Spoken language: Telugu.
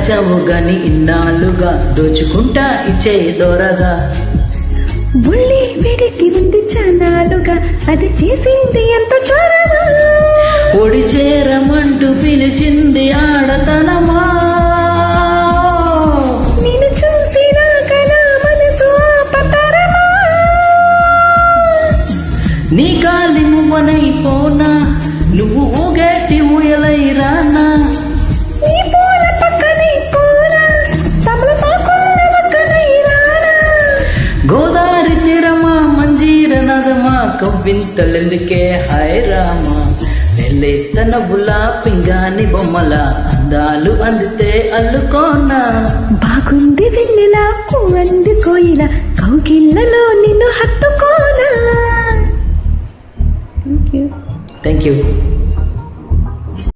దాచావు గాని ఇన్నాళ్ళుగా దోచుకుంటా ఇచ్చే దొరగా. ఉళ్ళి వెడికి ఉంది చానాలుగా అది చేసింది ఎంత చొరవా. ఒడి చేరమంటూ పిలిచింది ఆడతనమా. నిన్ను చూసినాక నా మనసు ఆపతరమా. నీ కాలి మువ్వనైపోనా నువ్వు ఊగేటి ఊయలై రానా. నీ పూల పక్కనే పోనా తమలపాకుల పక్కనే రానా. గోదారి తీరమా మంజీర నదమా కవ్వింతలెందుకే హాయ్ రామా. నెల్లెత్త నవ్వుల పింగాని బొమ్మల అందాలు అందితే అల్లుకోనా. బాగుంది వెన్నెలా అంది కోయిల కౌగిళ్ళలో నిన్ను హత్తుకోనా. Thank you.